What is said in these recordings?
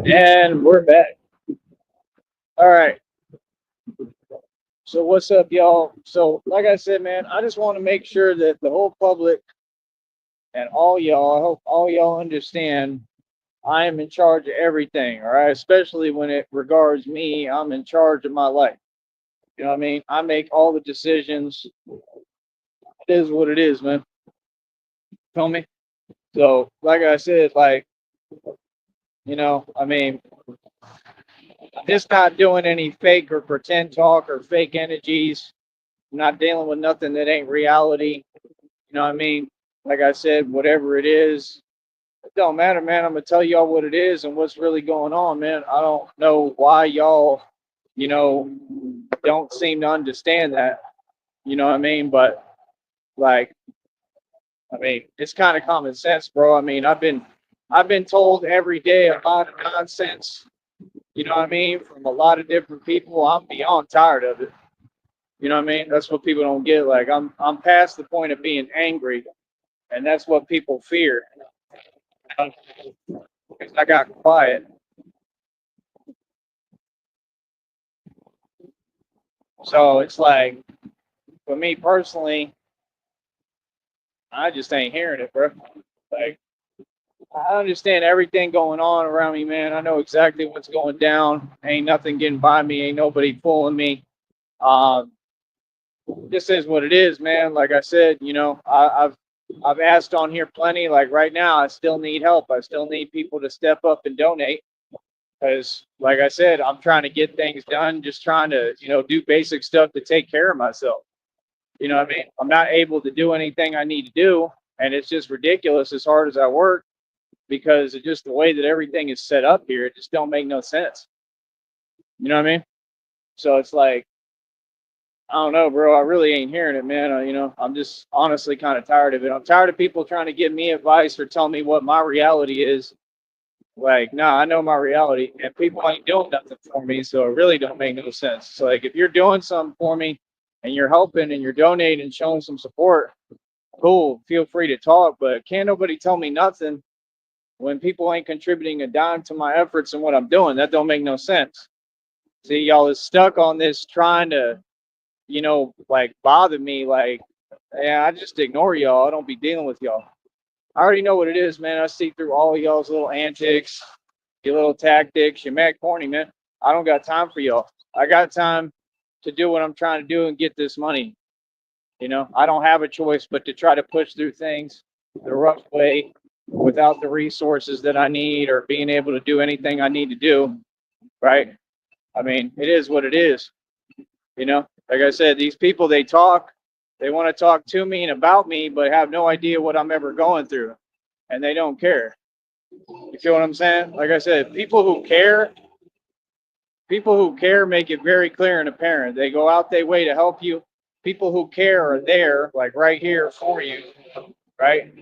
And we're back. All right. So what's up, y'all? So like I said, man, I just want to make sure that the whole public and all y'all, I hope all y'all understand I am in charge of everything, all right? Especially when it regards me, I'm in charge of my life. You know what I mean? I make all the decisions. It is what it is, man. Feel me? So, like I said, I mean, I'm just not doing any fake or pretend talk or fake energies. I'm not dealing with nothing that ain't reality. You know what I mean? Like I said, whatever it is, it don't matter, man. I'm gonna tell y'all what it is and what's really going on, man. I don't know why y'all, you know, don't seem to understand that. You know what I mean? But like, I mean, it's kind of common sense, bro. I mean, I've been told every day a lot of nonsense. You know what I mean? From a lot of different people. I'm beyond tired of it. You know what I mean? That's what people don't get. Like, I'm past the point of being angry, and that's what people fear. Because I got quiet. So it's like, for me personally, I just ain't hearing it, bro. Like, I understand everything going on around me, man. I know exactly what's going down. Ain't nothing getting by me. Ain't nobody fooling me. Um, this is what it is, man. Like I said, I've asked on here plenty. Like right now, I still need help. I still need people to step up and donate. Because, like I said, I'm trying to get things done. Just trying to, do basic stuff to take care of myself. You know what I mean? I'm not able to do anything I need to do, and it's just ridiculous as hard as I work because of just the way that everything is set up here. It just don't make no sense. You know what I mean? So it's like, I don't know, bro. I really ain't hearing it, man. I'm just honestly kind of tired of it. I'm tired of people trying to give me advice or tell me what my reality is. Like, nah, I know my reality, and people ain't doing nothing for me, so it really don't make no sense. So, like, if you're doing something for me, and you're helping, and you're donating, and showing some support, cool. Feel free to talk, but can't nobody tell me nothing when people ain't contributing a dime to my efforts and what I'm doing. That don't make no sense. See, y'all is stuck on this trying to, like bother me. Like, yeah, I just ignore y'all. I don't be dealing with y'all. I already know what it is, man. I see through all y'all's little antics, your little tactics. You're mad corny, man. I don't got time for y'all. I got time to do what I'm trying to do and get this money. I don't have a choice but to try to push through things the rough way without the resources that I need or being able to do anything I need to do. Right? I mean, it is what it is. Like I said, these people, they want to talk to me and about me, but have no idea what I'm ever going through. And they don't care. You feel what I'm saying? Like I said, people who care make it very clear and apparent. They go out their way to help you. People who care are there, like right here for you, right?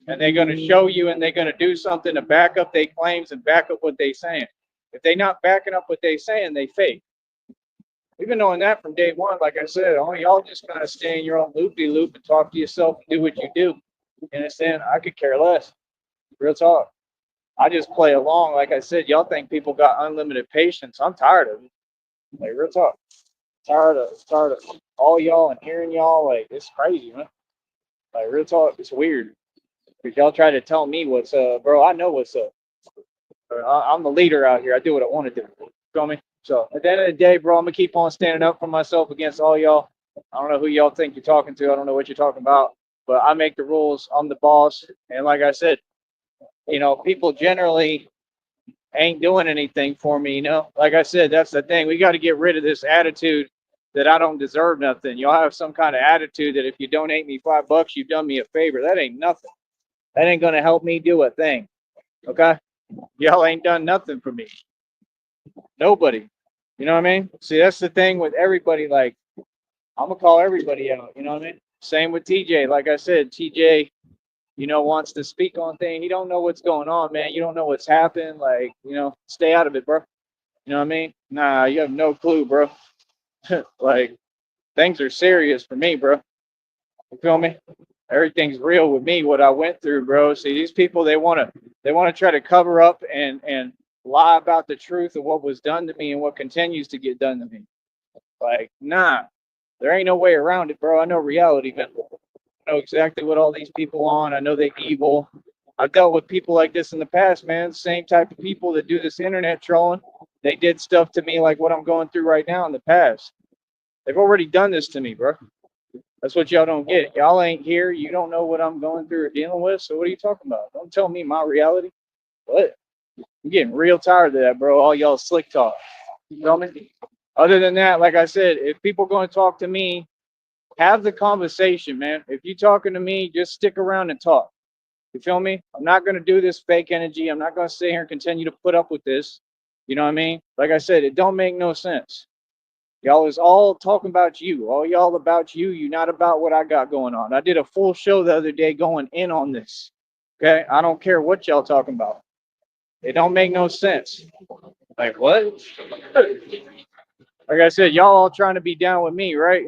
And they're going to show you and they're going to do something to back up their claims and back up what they're saying. If they're not backing up what they're saying, they fake. We've been knowing that from day one. Like I said, all y'all just kind of stay in your own loopy loop and talk to yourself and do what you do. You understand? I could care less. Real talk. I just play along. Like I said, y'all think people got unlimited patience. I'm tired of it. Like real talk. Tired of all y'all and hearing y'all. Like it's crazy, man. Like real talk. It's weird. Because y'all try to tell me what's up, bro. I know what's up. I'm the leader out here. I do what I want to do. Feel me? So at the end of the day, bro, I'm gonna keep on standing up for myself against all y'all. I don't know who y'all think you're talking to. I don't know what you're talking about. But I make the rules. I'm the boss. And like I said, people generally ain't doing anything for me. Like I said, that's the thing. We got to get rid of this attitude that I don't deserve nothing. Y'all have some kind of attitude that if you donate me $5, you've done me a favor. That ain't nothing. That ain't gonna help me do a thing. Okay? Y'all ain't done nothing for me. Nobody. You know what I mean? See, that's the thing with everybody. Like, I'm gonna call everybody out. You know what I mean? Same with TJ. Like I said, TJ, wants to speak on things. He don't know what's going on, man. You don't know what's happened. Like, stay out of it, bro. You know what I mean? Nah, you have no clue, bro. Like, things are serious for me, bro. You feel me? Everything's real with me. What I went through, bro. See, these people, they wanna try to cover up and lie about the truth of what was done to me and what continues to get done to me. Like, nah, there ain't no way around it, bro. I know reality, man. I know exactly what all these people on. I know they evil. I've dealt with people like this in the past, man. Same type of people that do this internet trolling. They did stuff to me like what I'm going through right now in the past. They've already done this to me, bro. That's what y'all don't get. Y'all ain't here. You don't know what I'm going through or dealing with. So what are you talking about? Don't tell me my reality. What? I'm getting real tired of that, bro. All y'all slick talk. You feel me? Other than that, like I said, if people going to talk to me, have the conversation, man. If you talking to me, just stick around and talk. You feel me? I'm not going to do this fake energy. I'm not going to sit here and continue to put up with this. You know what I mean? Like I said, it don't make no sense. Y'all is all talking about you. All y'all about you. You not about what I got going on. I did a full show the other day going in on this. Okay? I don't care what y'all talking about. It don't make no sense. Like what? Like I said, y'all all trying to be down with me, right?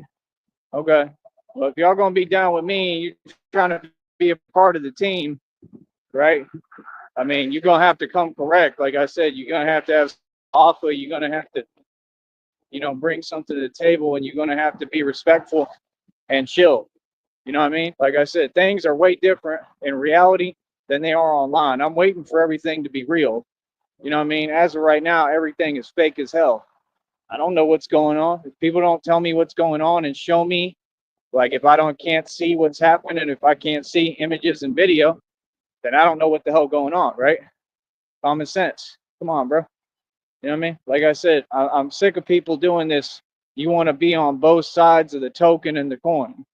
Okay. Well, if y'all gonna be down with me and you're trying to be a part of the team, right? I mean, you're gonna have to come correct. Like I said, you're gonna have alpha. You're gonna have to, bring something to the table, and you're gonna have to be respectful and chill. You know what I mean? Like I said, things are way different in reality than they are online. I'm waiting for everything to be real. You know what I mean? As of right now, everything is fake as hell. I don't know what's going on. If people don't tell me what's going on and show me, like if I don't can't see what's happening, if I can't see images and video, then I don't know what the hell going on, right? Common sense. Come on, bro. You know what I mean? Like I said, I'm sick of people doing this. You want to be on both sides of the token and the coin.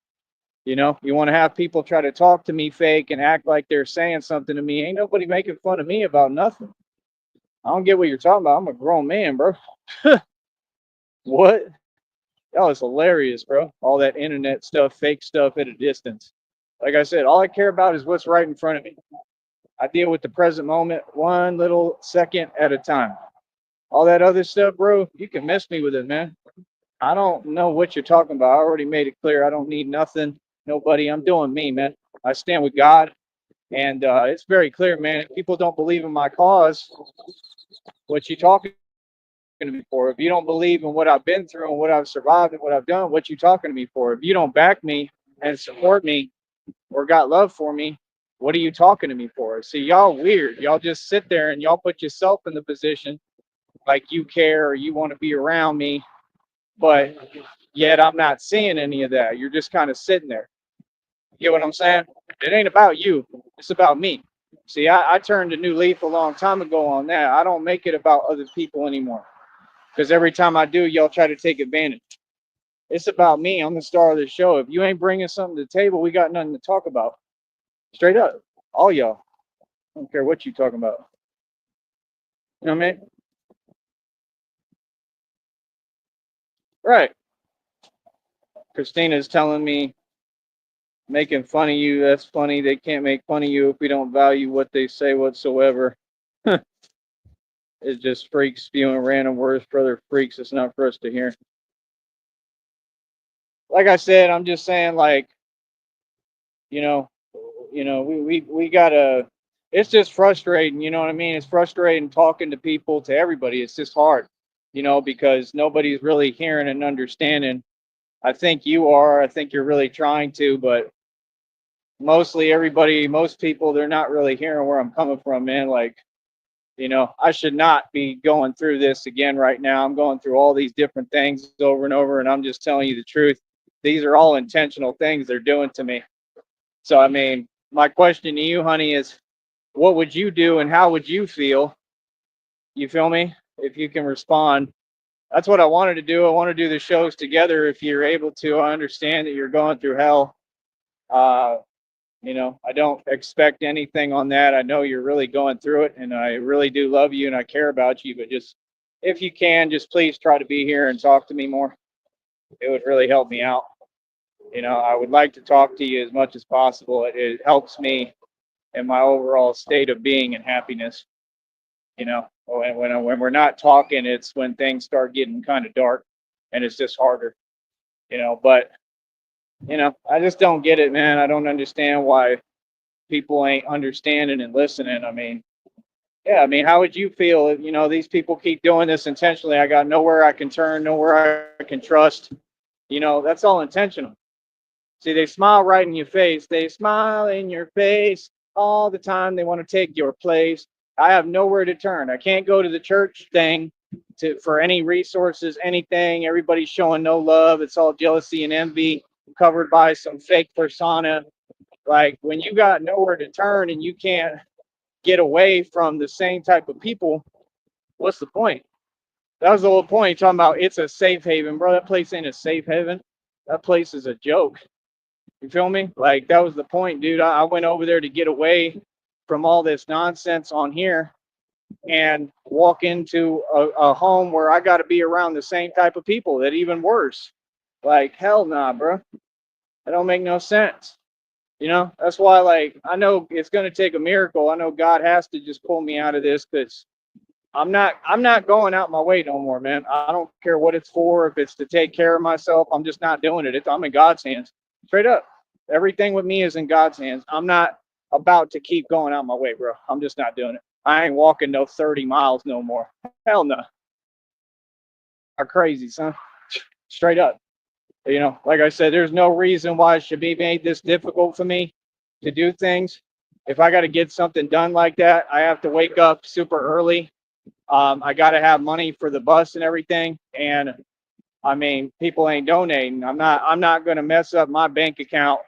You want to have people try to talk to me fake and act like they're saying something to me. Ain't nobody making fun of me about nothing. I don't get what you're talking about. I'm a grown man, bro. What? That was hilarious, bro. All that internet stuff, fake stuff at a distance. Like I said, all I care about is what's right in front of me. I deal with the present moment one little second at a time. All that other stuff, bro, you can miss me with it, man. I don't know what you're talking about. I already made it clear. I don't need nothing, nobody. I'm doing me, man. I stand with God, and it's very clear, man. If people don't believe in my cause, what you talking to me for? If you don't believe in what I've been through and what I've survived and what I've done, what you talking to me for? If you don't back me and support me or got love for me, what are you talking to me for? See, y'all weird. Y'all just sit there and y'all put yourself in the position like you care or you want to be around me, but yet I'm not seeing any of that. You're just kind of sitting there. You get what I'm saying? It ain't about you. It's about me. See, I turned a new leaf a long time ago on that. I don't make it about other people anymore because every time I do, y'all try to take advantage. It's about me. I'm the star of the show. If you ain't bringing something to the table, we got nothing to talk about. Straight up, all y'all. I don't care what you talking about. You know what I mean? Right. Christina's telling me, making fun of you. That's funny. They can't make fun of you if we don't value what they say whatsoever. It's just freaks spewing random words for other freaks. It's not for us to hear. Like I said, I'm just saying, like, you know, we gotta. It's just frustrating. You know what I mean? It's frustrating talking to people, to everybody. It's just hard, because nobody's really hearing and understanding. I think you are. I think you're really trying to, but mostly everybody, most people, they're not really hearing where I'm coming from, man. Like, I should not be going through this again right now. I'm going through all these different things over and over, and I'm just telling you the truth. These are all intentional things they're doing to me. So, I mean, my question to you, honey, is what would you do and how would you feel? You feel me? If you can respond. That's what I wanted to do. I want to do the shows together if you're able to. I understand that you're going through hell. Uh, I don't expect anything on that. I know you're really going through it, and I really do love you and I care about you. But just if you can, just please try to be here and talk to me more. It would really help me out. I would like to talk to you as much as possible. It helps me in my overall state of being and happiness. When we're not talking, it's when things start getting kind of dark, and it's just harder. But I just don't get it, man. I don't understand why people ain't understanding and listening. I mean, Yeah, I mean, how would you feel if, these people keep doing this intentionally? I got nowhere I can turn, nowhere I can trust. That's all intentional. See, they smile right in your face. They smile in your face all the time. They want to take your place. I have nowhere to turn. I can't go to the church thing for any resources, anything. Everybody's showing no love. It's all jealousy and envy covered by some fake persona. Like when you got nowhere to turn and you can't get away from the same type of people, what's the point? That was the whole point. Talking about it's a safe haven, bro. That place ain't a safe haven. That place is a joke. You feel me? Like that was the point, dude. I went over there to get away from all this nonsense on here and walk into a home where I got to be around the same type of people that even worse. Like hell nah, bro. That don't make no sense. That's why like I know it's gonna take a miracle. I know God has to just pull me out of this because I'm not going out my way no more, man. I don't care what it's for. If it's to take care of myself, I'm just not doing it. I'm in God's hands. Straight up. Everything with me is in God's hands. I'm not about to keep going out my way, bro. I'm just not doing it. I ain't walking no 30 miles no more. Hell no. Are crazy, son. Straight up. Like I said, there's no reason why it should be made this difficult for me to do things. If I got to get something done like that, I have to wake up super early. I got to have money for the bus and everything. And I mean, people ain't donating. I'm not going to mess up my bank account.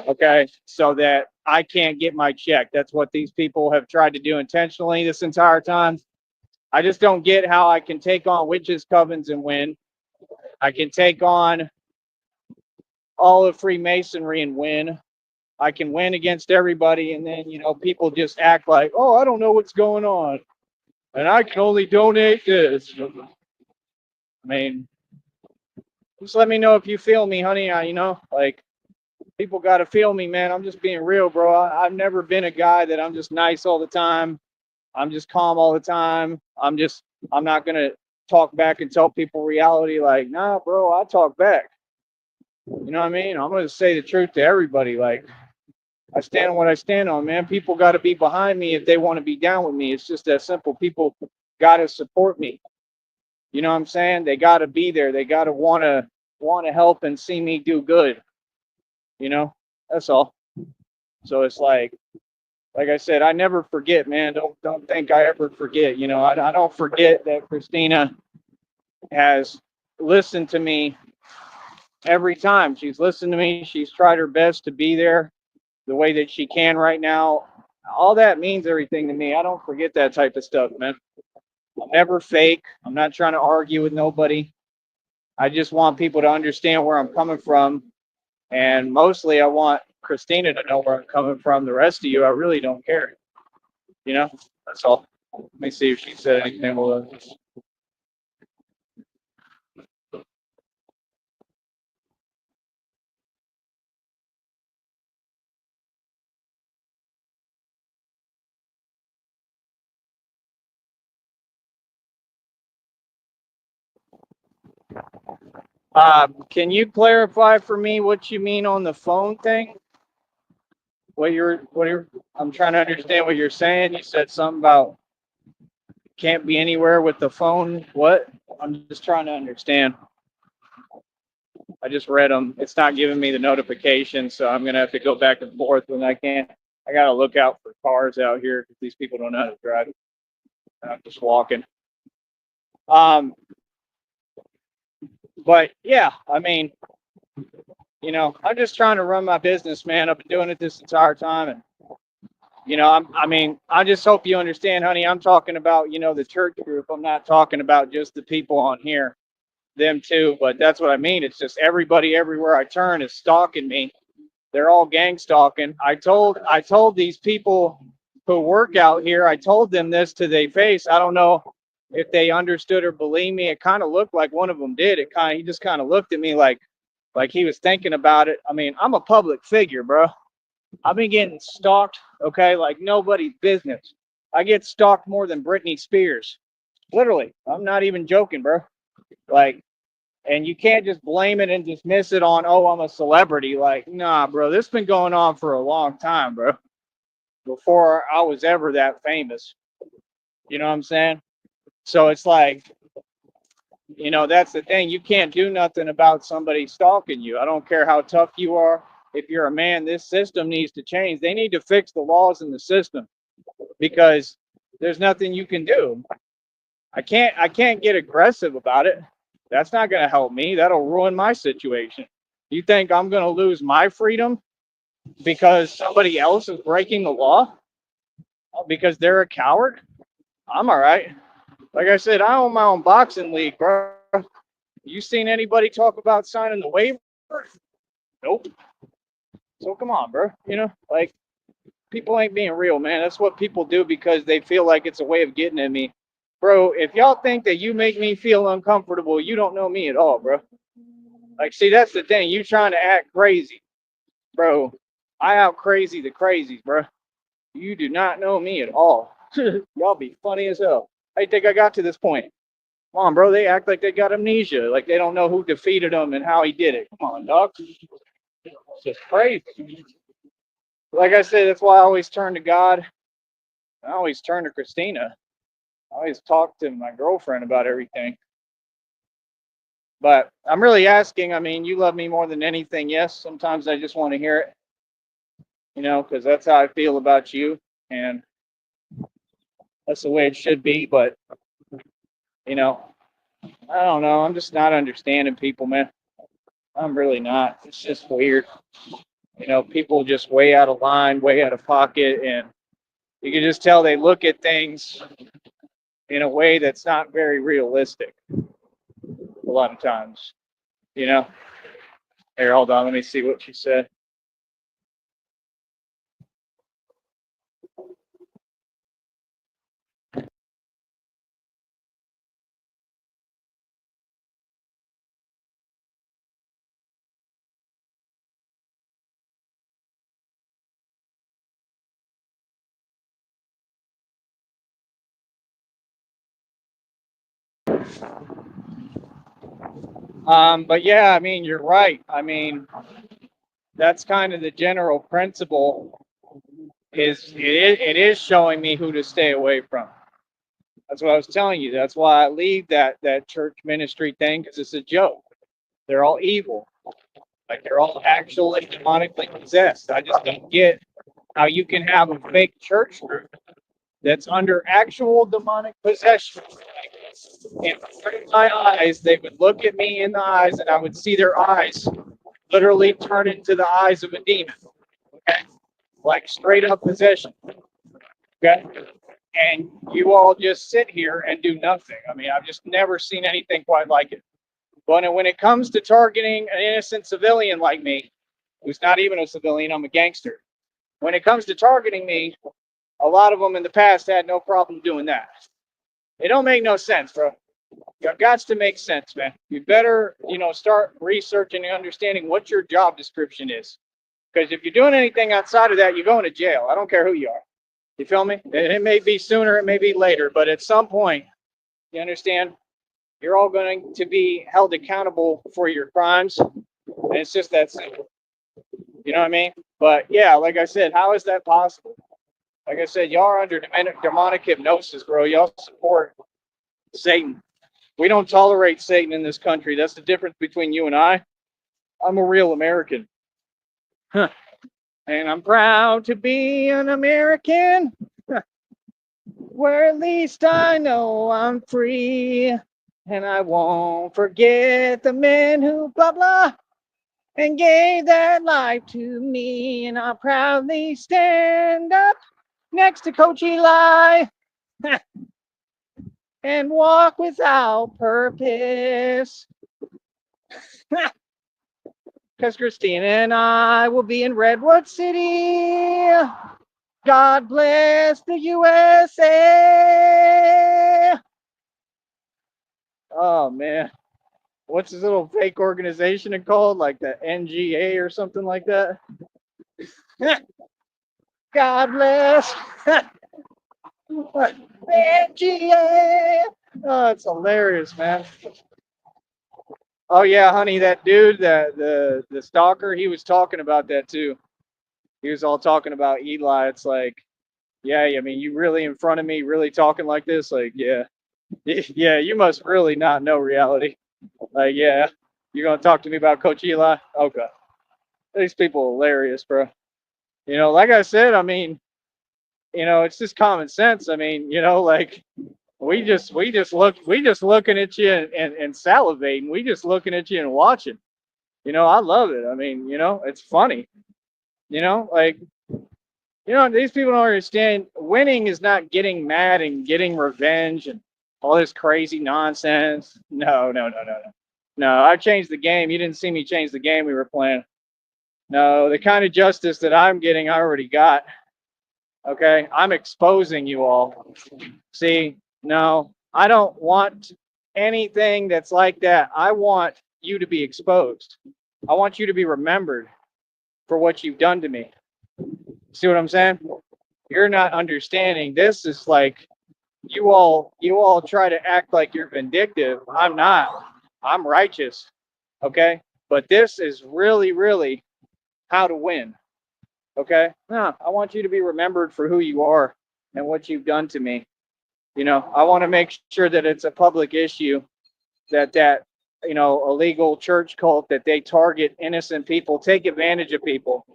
Okay. So that I can't get my check. That's what these people have tried to do intentionally this entire time. I just don't get how I can take on witches, covens, and win. I can take on all of Freemasonry and win. I can win against everybody. And then, people just act like, oh, I don't know what's going on. And I can only donate this. I mean, just let me know if you feel me, honey. Like people got to feel me, man. I'm just being real, bro. I've never been a guy that I'm just nice all the time. I'm just calm all the time. I'm not going to talk back and tell people reality like, nah, bro, I talk back. You know what I mean? I'm going to say the truth to everybody. Like, I stand on what I stand on, man. People got to be behind me if they want to be down with me. It's just that simple. People got to support me. You know what I'm saying? They got to be there. They got to want to help and see me do good. That's all. So it's like I said, I never forget, man. Don't think I ever forget. I don't forget that Christina has listened to me every time. She's listened to me. She's tried her best to be there the way that she can right now. All that means everything to me. I don't forget that type of stuff, man. I'm never fake. I'm not trying to argue with nobody. I just want people to understand where I'm coming from. And mostly I want Christina to know where I'm coming from. The rest of you, I really don't care. That's all. Let me see if she said anything. Can you clarify for me what you mean on the phone thing? I'm trying to understand what you're saying. You said something about can't be anywhere with the phone. What? I'm just trying to understand. I just read them. It's not giving me the notification, so I'm gonna have to go back and forth when I can't. I gotta look out for cars out here because these people don't know how to drive. I'm just walking. Um, but yeah, I mean, I'm just trying to run my business, man. I've been doing it this entire time, and I just hope you understand, honey. I'm talking about, the church group. I'm not talking about just the people on here, them too. But that's what I mean. It's just everybody everywhere I turn is stalking me. They're all gang stalking. I told these people who work out here. I told them this to their face. I don't know if they understood or believed me. It kind of looked like one of them did. He just kind of looked at me like he was thinking about it. I mean, I'm a public figure, bro. I've been getting stalked, okay, like nobody's business. I get stalked more than Britney Spears. Literally. I'm not even joking, bro. Like, and you can't just blame it and dismiss it on, oh, I'm a celebrity. Like, nah, bro, this has been going on for a long time, bro. Before I was ever that famous. You know what I'm saying? So it's like, that's the thing. You can't do nothing about somebody stalking you. I don't care how tough you are. If you're a man, this system needs to change. They need to fix the laws in the system because there's nothing you can do. I can't get aggressive about it. That's not going to help me. That'll ruin my situation. You think I'm going to lose my freedom because somebody else is breaking the law? Because they're a coward? I'm all right. Like I said, I own my own boxing league, bro. You seen anybody talk about signing the waiver? Nope. So come on, bro. Like people ain't being real, man. That's what people do because they feel like it's a way of getting at me. Bro, if y'all think that you make me feel uncomfortable, you don't know me at all, bro. Like, see, that's the thing. You trying to act crazy, bro. I out crazy the crazies, bro. You do not know me at all. Y'all be funny as hell. How you think I got to this point? Come on, bro. They act like they got amnesia, like they don't know who defeated them and how he did it. Come on, dog. It's just crazy. Like I said, that's why I always turn to God. I always turn to Christina. I always talk to my girlfriend about everything. But I'm really asking, I mean, you love me more than anything. Yes, sometimes I just want to hear it, because that's how I feel about you. And that's the way it should be. But, you know, I don't know. I'm just not understanding people, man. I'm really not. It's just weird. People just way out of line, way out of pocket. And you can just tell they look at things in a way that's not very realistic a lot of times. You know, Here, hold on. Let me see what she said. But yeah, I mean, you're right. I mean, that's kind of the general principle. It is showing me who to stay away from. That's what I was telling you. That's why I leave that church ministry thing because it's a joke. They're all evil. Like they're all actually demonically possessed. I just don't get how you can have a fake church group that's under actual demonic possession. In front of my eyes, they would look at me in the eyes, and I would see their eyes literally turn into the eyes of a demon. Okay, like straight up possession. Okay, and you all just sit here and do nothing. I mean, I've just never seen anything quite like it. But when it comes to targeting an innocent civilian like me, who's not even a civilian, I'm a gangster. When it comes to targeting me, a lot of them in the past had no problem doing that. It don't make no sense, bro. It got to make sense, man. You better, start researching and understanding what your job description is. Because if you're doing anything outside of that, you're going to jail. I don't care who you are. You feel me? It may be sooner, it may be later, but at some point, you understand, you're all going to be held accountable for your crimes. And it's just that simple. You know what I mean? But yeah, like I said, how is that possible? Like I said, y'all are under demonic hypnosis, bro. Y'all support Satan. We don't tolerate Satan in this country. That's the difference between you and I. I'm a real American. Huh. And I'm proud to be an American. Where at least I know I'm free. And I won't forget the men who blah blah and gave that life to me. And I'll proudly stand up next to Coach Eli and walk without purpose. Because Christina and I will be in Redwood City. God bless the USA. Oh, man. What's this little fake organization called? Like the NGA or something like that? God bless. NGA. Oh, it's hilarious, man. Oh yeah, honey, that dude, the stalker, he was talking about that too. He was all talking about Eli. It's like yeah, I mean, you really in front of me, really talking like this? Like, yeah, yeah, you must really not know reality. Like, yeah, you're gonna talk to me about Coach Eli? Okay, these people are hilarious, bro. Like I said, I mean, it's just common sense. I mean, like we just looking at you and salivating. We just looking at you and watching. I love it. I mean, it's funny. Like these people don't understand. Winning is not getting mad and getting revenge and all this crazy nonsense. No, no, no, no, no. No, I changed the game. You didn't see me change the game we were playing. No, the kind of justice that I'm getting, I already got. Okay, I'm exposing you all. See, no, I don't want anything that's like that. I want you to be exposed. I want you to be remembered for what you've done to me. See what I'm saying? You're not understanding. This is like you all try to act like you're vindictive. I'm not. I'm righteous. Okay? But this is really, really how to win. Okay? No, I want you to be remembered for who you are and what you've done to me. I want to make sure that it's a public issue that illegal church cult that they target innocent people, take advantage of people,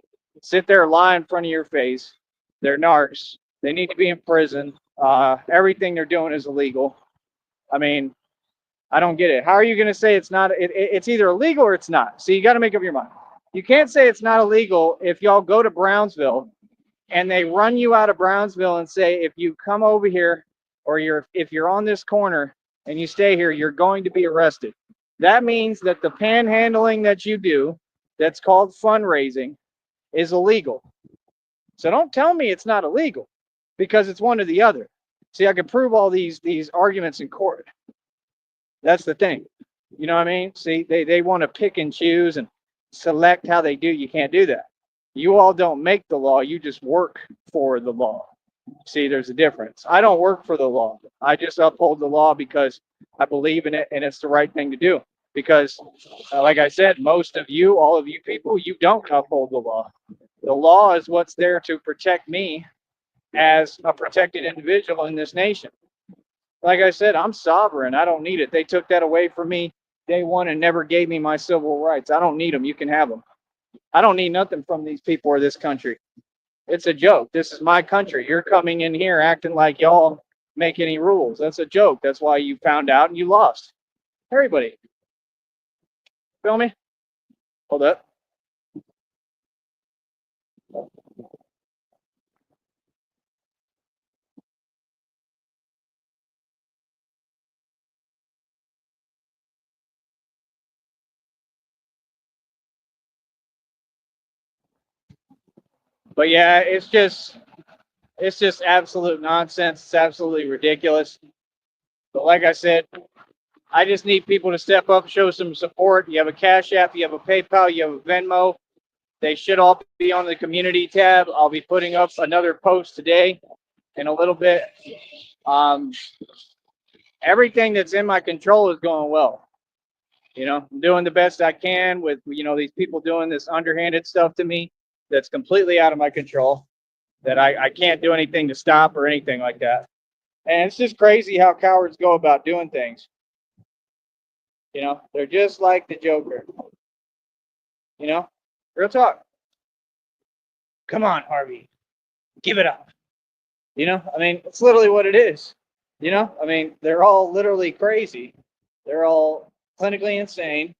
sit there, lie in front of your face. They're narcs. They need to be in prison. Everything they're doing is illegal. I mean, I don't get it. How are you going to say it's not? It's either illegal or it's not. So you got to make up your mind. You can't say it's not illegal if y'all go to Brownsville and they run you out of Brownsville and say if you come over here or if you're on this corner and you stay here, you're going to be arrested. That means that the panhandling that you do, that's called fundraising, is illegal. So don't tell me it's not illegal because it's one or the other. See, I can prove all these arguments in court. That's the thing. You know what I mean? See, they want to pick and choose and select how they do. You can't do that. You all don't make the law, you just work for the law. See, there's a difference. I don't work for the law. I just uphold the law because I believe in it and it's the right thing to do. Because, like I said, most of you, all of you people, you don't uphold the law. The law is what's there to protect me as a protected individual in this nation. Like I said, I'm sovereign. I don't need it. They took that away from me day one and never gave me my civil rights. I don't need them. You can have them. I don't need nothing from these people or this country. It's a joke. This is my country. You're coming in here acting like y'all make any rules. That's a joke. That's why you found out and you lost. Everybody. Feel me? Hold up. But yeah, it's just absolute nonsense. It's absolutely ridiculous. But like I said, I just need people to step up, show some support. You have a Cash App, you have a PayPal, you have a Venmo. They should all be on the community tab. I'll be putting up another post today in a little bit. Um, Everything that's in my control is going well. I'm doing the best I can with, these people doing this underhanded stuff to me that's completely out of my control, that I can't do anything to stop or anything like that. And it's just crazy how cowards go about doing things. They're just like the Joker. Real talk. Come on, Harvey, give it up. I mean, it's literally what it is. I mean, they're all literally crazy. They're all clinically insane.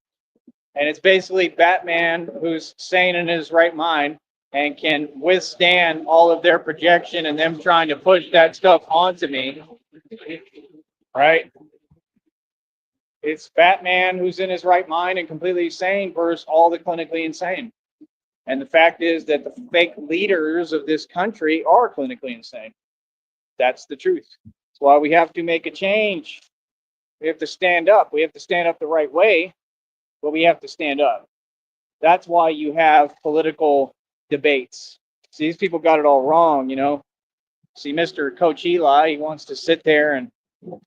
And it's basically Batman who's sane in his right mind and can withstand all of their projection and them trying to push that stuff onto me. Right? It's Batman who's in his right mind and completely sane versus all the clinically insane. And the fact is that the fake leaders of this country are clinically insane. That's the truth. That's why we have to make a change. We have to stand up. We have to stand up the right way, but we have to stand up. That's why you have political debates. See, these people got it all wrong, See, Mr. Coach Eli, he wants to sit there and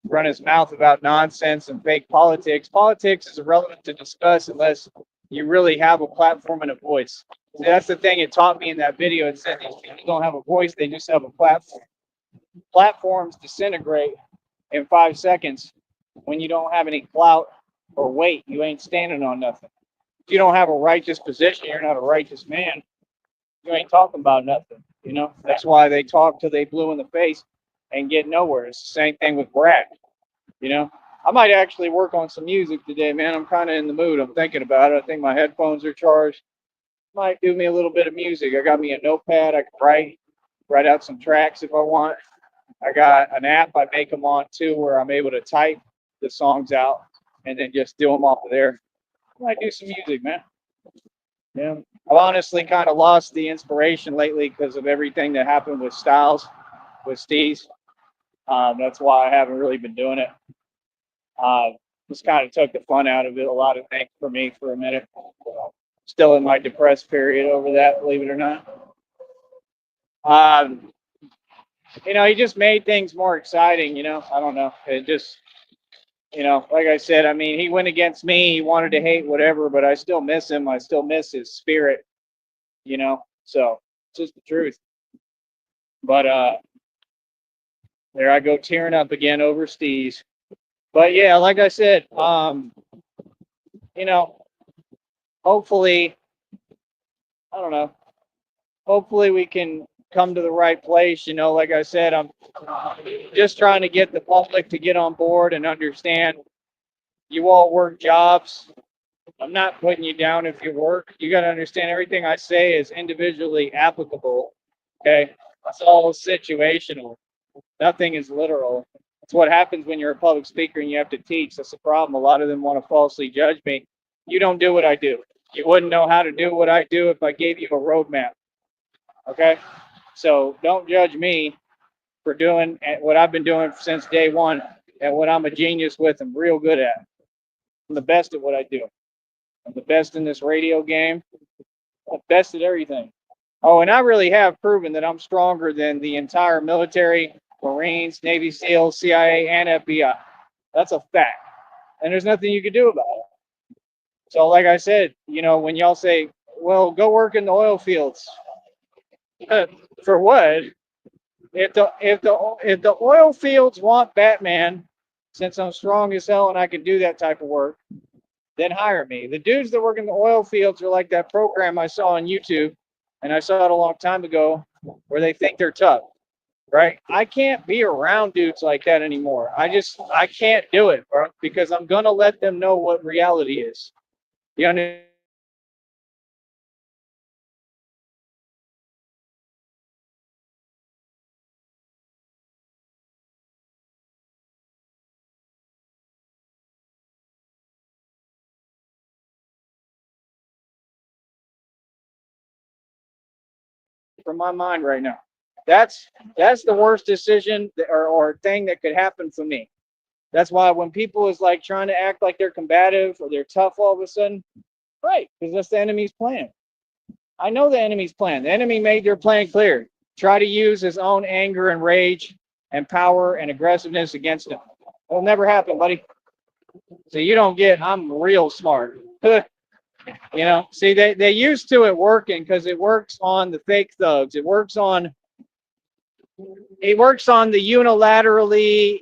run his mouth about nonsense and fake politics. Politics is irrelevant to discuss unless you really have a platform and a voice. See, that's the thing it taught me in that video. It said these people don't have a voice, they just have a platform. platforms disintegrate in 5 seconds when you don't have any clout or weight. You ain't standing on nothing. If you don't have a righteous position, you're not a righteous man. You ain't talking about nothing. That's why they talk till they blue in the face and get nowhere. It's the same thing with Brad. You know, I might actually work on some music today, man. I'm kind of in the mood. I'm thinking about it. I think my headphones are charged. Might do me a little bit of music. I got me a notepad. I can write out some tracks if I want. I got an app I make them on too, where I'm able to type the songs out and then just do them off of there. I might do some music, man. Yeah, I've honestly kind of lost the inspiration lately because of everything that happened with Styles, with Steez. That's why I haven't really been doing it. Just kind of took the fun out of it. A lot of things for me for a minute. Still in my depressed period over that, believe it or not. Um, he just made things more exciting. I don't know. It just, like I said, I mean, he went against me. He wanted to hate whatever, but I still miss him. I still miss his spirit. So it's just the truth. But there I go tearing up again over Steez. But yeah, like I said, hopefully, I don't know. Hopefully we can come to the right place. Like I said, I'm just trying to get the public to get on board and understand you all work jobs. I'm not putting you down if you work. You got to understand everything I say is individually applicable. Okay. It's all situational. Nothing is literal. It's what happens when you're a public speaker and you have to teach. That's the problem. A lot of them want to falsely judge me. You don't do what I do. You wouldn't know how to do what I do if I gave you a roadmap. Okay? So don't judge me for doing what I've been doing since day one and what I'm a genius with and real good at. I'm the best at what I do. I'm the best in this radio game. I'm the best at everything. Oh, and I really have proven that I'm stronger than the entire military, Marines, Navy SEALs, CIA, and FBI. That's a fact. And there's nothing you can do about it. So, like I said, when y'all say, well, go work in the oil fields. For what? If the oil fields want Batman, since I'm strong as hell and I can do that type of work, then hire me. The dudes that work in the oil fields are like that program I saw on YouTube, and I saw it a long time ago, where they think they're tough, right? I can't be around dudes like that anymore. I can't do it, bro, because I'm gonna let them know what reality is. You understand? From my mind right now. That's the worst decision or thing that could happen for me. That's why when people is like trying to act like they're combative or they're tough all of a sudden, right? Because that's the enemy's plan. I know the enemy's plan. The enemy made their plan clear. Try to use his own anger and rage and power and aggressiveness against him. It'll never happen, buddy. So you don't get, I'm real smart. See, they used to it working because it works on the fake thugs. It works on the unilaterally,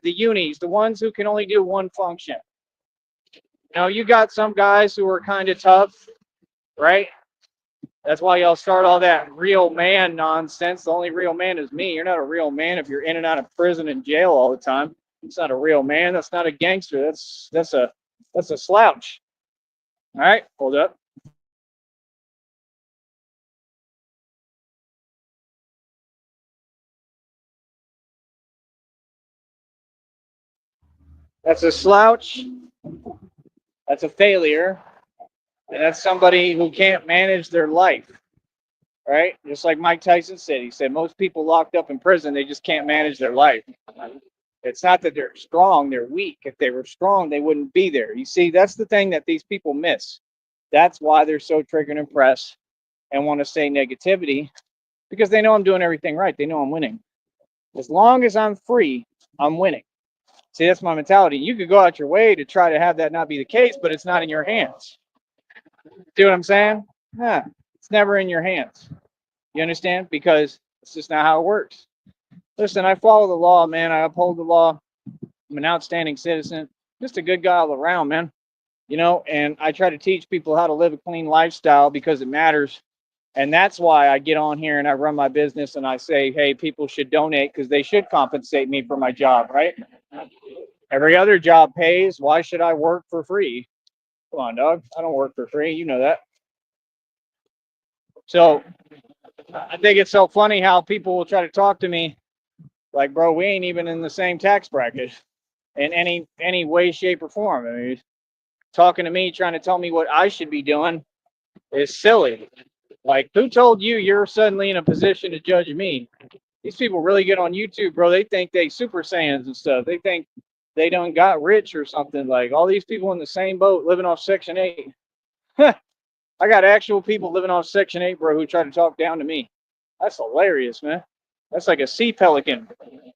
the unis, the ones who can only do one function. You got some guys who are kind of tough, right? That's why y'all start all that real man nonsense. The only real man is me. You're not a real man if you're in and out of prison and jail all the time. It's not a real man. That's not a gangster. That's a slouch. All right, hold up. That's a slouch. That's a failure. And that's somebody who can't manage their life, right? Just like Mike Tyson said. He said most people locked up in prison, they just can't manage their life. It's not that they're strong, they're weak. If they were strong, they wouldn't be there. You see, that's the thing that these people miss. That's why they're so triggered and pressed and want to say negativity, because they know I'm doing everything right. They know I'm winning. As long as I'm free, I'm winning. See, that's my mentality. You could go out your way to try to have that not be the case, but it's not in your hands. See what I'm saying? Yeah, it's never in your hands. You understand? Because it's just not how it works. Listen, I follow the law, man. I uphold the law. I'm an outstanding citizen. Just a good guy all around, man. And I try to teach people how to live a clean lifestyle because it matters. And that's why I get on here and I run my business and I say, hey, people should donate because they should compensate me for my job, right? Every other job pays. Why should I work for free? Come on, dog. I don't work for free. You know that. So I think it's so funny how people will try to talk to me like, bro, we ain't even in the same tax bracket in any way, shape, or form. I mean, talking to me, trying to tell me what I should be doing is silly. Like, who told you you're suddenly in a position to judge me? These people really get on YouTube, bro. They think they super saiyans and stuff. They think they done got rich or something. Like all these people in the same boat living off Section 8. I got actual people living off Section 8, bro, who try to talk down to me. That's hilarious, man. That's like a sea pelican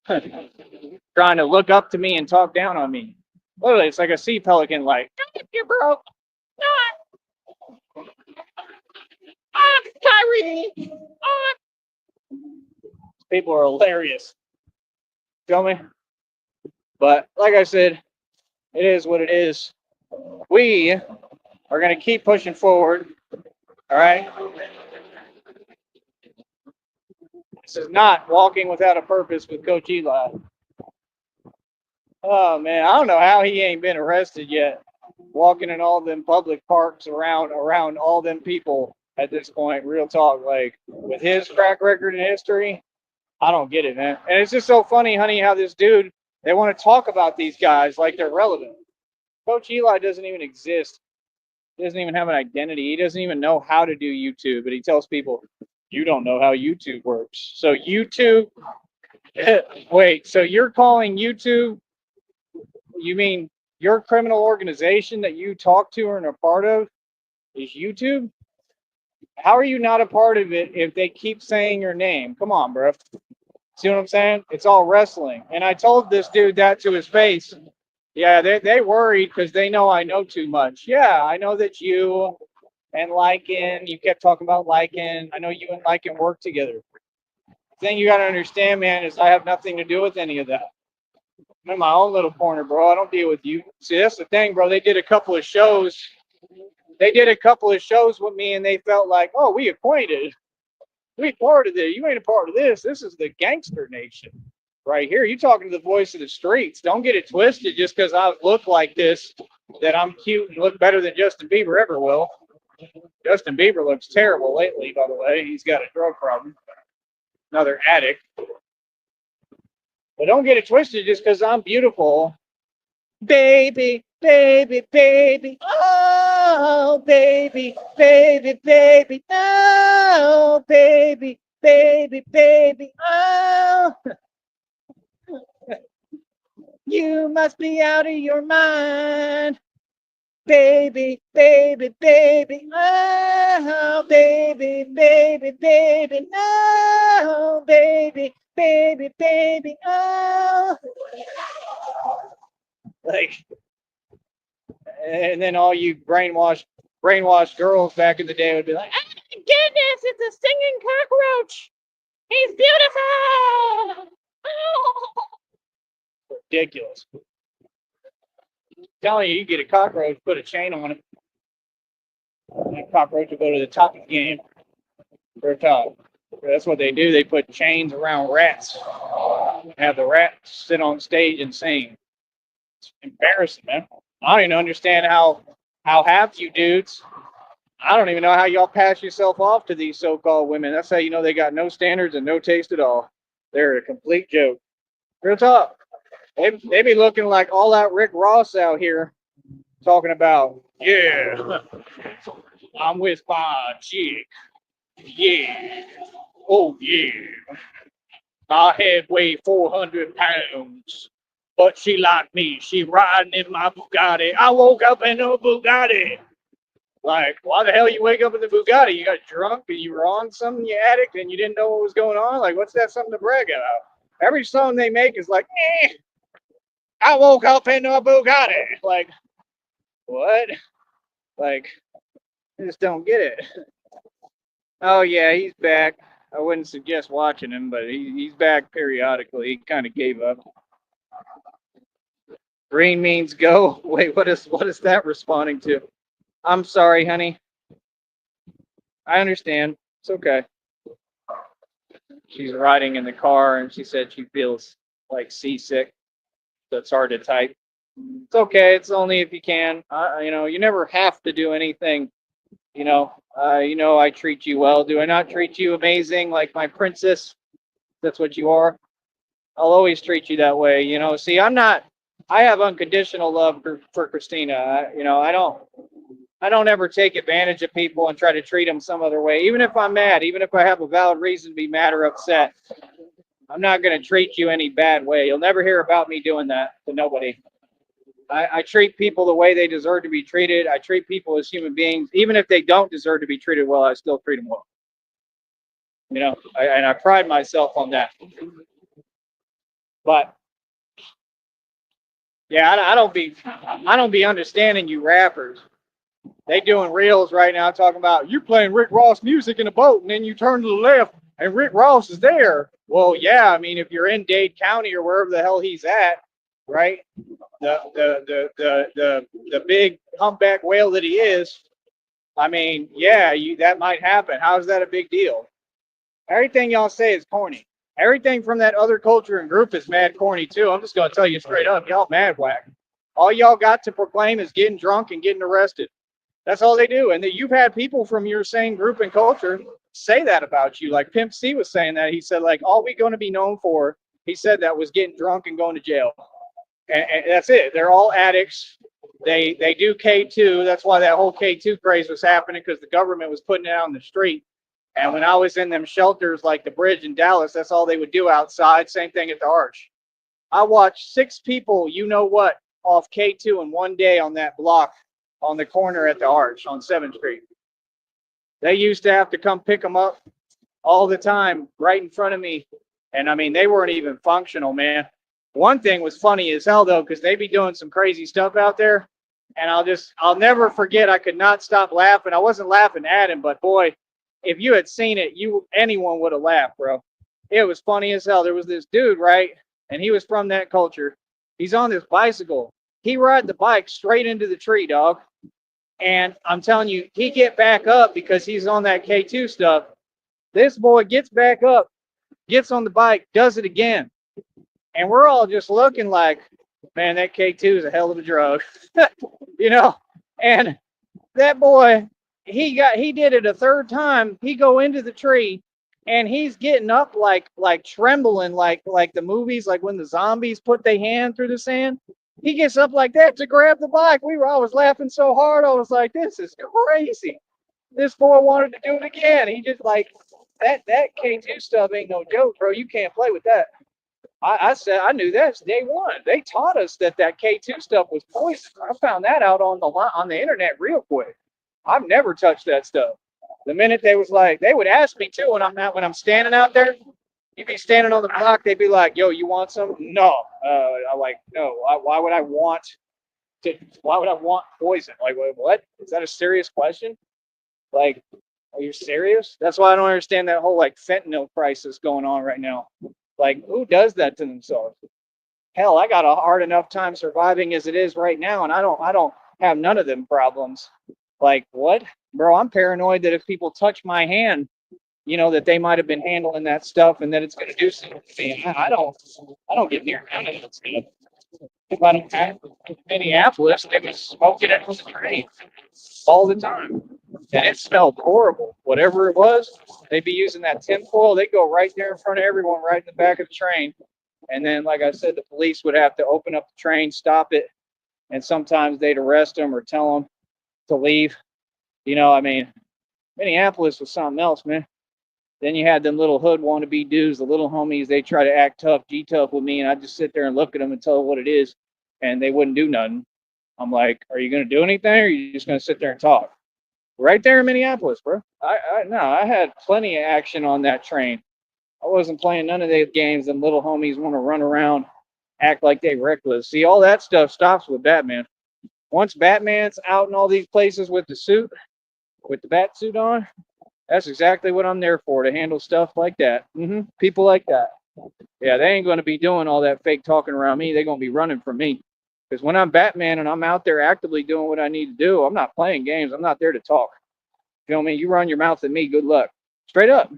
trying to look up to me and talk down on me. Literally, it's like a sea pelican, like, you're broke. Kyrie. People are hilarious. Feel me? But like I said, it is what it is. We are going to keep pushing forward. All right. This is not walking without a purpose with Coach Eli. Oh man, I don't know how he ain't been arrested yet. Walking in all them public parks around all them people at this point. Real talk, like with his track record and history, I don't get it, man. And it's just so funny, honey, how this dude they want to talk about these guys like they're relevant. Coach Eli doesn't even exist. He doesn't even have an identity. He doesn't even know how to do YouTube, but he tells people, you don't know how YouTube works. So YouTube, wait, so you're calling YouTube, you mean your criminal organization that you talk to or are a part of is YouTube? How are you not a part of it if they keep saying your name? Come on, bro. See what I'm saying? It's all wrestling. And I told this dude that to his face. Yeah, they worried because they know I know too much. Yeah, I know that you and Lycan, you kept talking about Lycan. I know you and Lycan work together. The thing you got to understand, man, is I have nothing to do with any of that. I'm in my own little corner, bro. I don't deal with you. See, that's the thing, bro. They did a couple of shows. They did a couple of shows with me, and they felt like, oh, we acquainted. We part of it. You ain't a part of this. This is the gangster nation right here. You talking to the voice of the streets. Don't get it twisted just because I look like this, that I'm cute and look better than Justin Bieber ever will. Justin Bieber looks terrible lately, by the way. He's got a drug problem. Another addict. But don't get it twisted just because I'm beautiful. Baby, baby, baby. Oh, baby, baby, baby. Oh, baby, baby, baby. Oh. You must be out of your mind. Baby, baby, baby. Oh, baby, baby, baby. Oh, baby, baby, baby. Oh. Like, and then all you brainwashed girls back in the day would be like, oh my goodness, it's a singing cockroach. He's beautiful. Oh. Ridiculous. I'm telling you, you get a cockroach, put a chain on it. That cockroach will go to the top of the game for a top. That's what they do. They put chains around rats. Have the rats sit on stage and sing. It's embarrassing, man. I don't even understand how half you dudes. I don't even know how y'all pass yourself off to these so-called women. That's how you know they got no standards and no taste at all. They're a complete joke. Real talk. They be looking like all out Rick Ross out here talking about, yeah, I'm with my chick. Yeah. Oh, yeah. My head weighed 400 pounds. But she like me. She riding in my Bugatti. I woke up in a Bugatti. Like, why the hell you wake up in the Bugatti? You got drunk and you were on something, you addict, and you didn't know what was going on? Like, what's that something to brag about? Every song they make is like, I woke up in a Bugatti. Like, what? Like, I just don't get it. Oh, yeah, he's back. I wouldn't suggest watching him, but he's back periodically. He kind of gave up. Green means go. Wait, what is that responding to? I'm sorry, honey. I understand. It's okay. She's riding in the car and she said she feels like seasick, so it's hard to type. It's okay. It's only if you can. You never have to do anything. I treat you well. Do I not treat you amazing, like my princess? That's what you are. I'll always treat you that way. See, I'm not. I have unconditional love for Christina. I don't ever take advantage of people and try to treat them some other way. Even if I'm mad, even if I have a valid reason to be mad or upset, I'm not going to treat you any bad way. You'll never hear about me doing that to nobody. I treat people the way they deserve to be treated. I treat people as human beings, even if they don't deserve to be treated well. I still treat them well. And I pride myself on that. But yeah, I don't be understanding you rappers. They doing reels right now talking about you playing Rick Ross music in a boat and then you turn to the left and Rick Ross is there. Well, yeah, I mean if you're in Dade County or wherever the hell he's at, right? The big humpback whale that he is. I mean, yeah, that might happen. How is that a big deal? Everything y'all say is corny. Everything from that other culture and group is mad corny too. I'm just gonna tell you straight up, y'all mad whack. All y'all got to proclaim is getting drunk and getting arrested. That's all they do. And that you've had people from your same group and culture say that about you. Like Pimp C was saying that. He said, like, all we're going to be known for, he said that was getting drunk and going to jail. And that's it. They're all addicts. They do K2. That's why that whole K2 craze was happening, because the government was putting it out on the street. And when I was in them shelters like the Bridge in Dallas, that's all they would do outside. Same thing at the Arch. I watched 6 people, off K2 in one day on that block on the corner at the Arch on 7th Street. They used to have to come pick them up all the time right in front of me. And I mean, they weren't even functional, man. One thing was funny as hell, though, because they be doing some crazy stuff out there. And I'll never forget, I could not stop laughing. I wasn't laughing at him, but boy, if you had seen it, anyone would have laughed, bro. It was funny as hell. There was this dude, right? And he was from that culture. He's on this bicycle. He ride the bike straight into the tree, dog. And I'm telling you, he get back up because he's on that K2 stuff. This boy gets back up, gets on the bike, does it again. And we're all just looking like, man, that K2 is a hell of a drug. And that boy, he did it a third time. He go into the tree and he's getting up like trembling, like the movies, like when the zombies put their hand through the sand. He gets up like that to grab the bike. I was laughing so hard. I was like, this is crazy. This boy wanted to do it again. He just like that K2 stuff ain't no joke, bro. You can't play with that. I said I knew that day one. They taught us that K2 stuff was poison. I found that out on the internet real quick. I've never touched that stuff. The minute they would ask me too when I'm standing out there. You'd be standing on the block, they'd be like, yo, you want some? No. I'm like, no. Why would I want poison? Like, what? Is that a serious question? Like, are you serious? That's why I don't understand that whole like fentanyl crisis going on right now. Like, who does that to themselves? Hell, I got a hard enough time surviving as it is right now, and I don't have none of them problems. Like, what? Bro, I'm paranoid that if people touch my hand, that they might have been handling that stuff and that it's going to do something to me. I don't get near none of that stuff. If I don't have Minneapolis, they was smoking it on the train all the time. And it smelled horrible. Whatever it was, they'd be using that tinfoil. They'd go right there in front of everyone, right in the back of the train. And then, like I said, the police would have to open up the train, stop it, and sometimes they'd arrest them or tell them to leave. I mean, Minneapolis was something else, man. Then you had them little hood wannabe dudes, the little homies. They try to act tough, G-tough with me, and I just sit there and look at them and tell them what it is, and they wouldn't do nothing. I'm like, are you going to do anything, or are you just going to sit there and talk? Right there in Minneapolis, bro. I had plenty of action on that train. I wasn't playing none of those games. Them little homies want to run around, act like they reckless. See, all that stuff stops with Batman. Once Batman's out in all these places with the suit, with the bat suit on, That's exactly what I'm there for, to handle stuff like that. People like that. Yeah, they ain't going to be doing all that fake talking around me. They're going to be running from me. Because when I'm Batman and I'm out there actively doing what I need to do, I'm not playing games. I'm not there to talk. Feel me? You run your mouth at me, good luck. Straight up.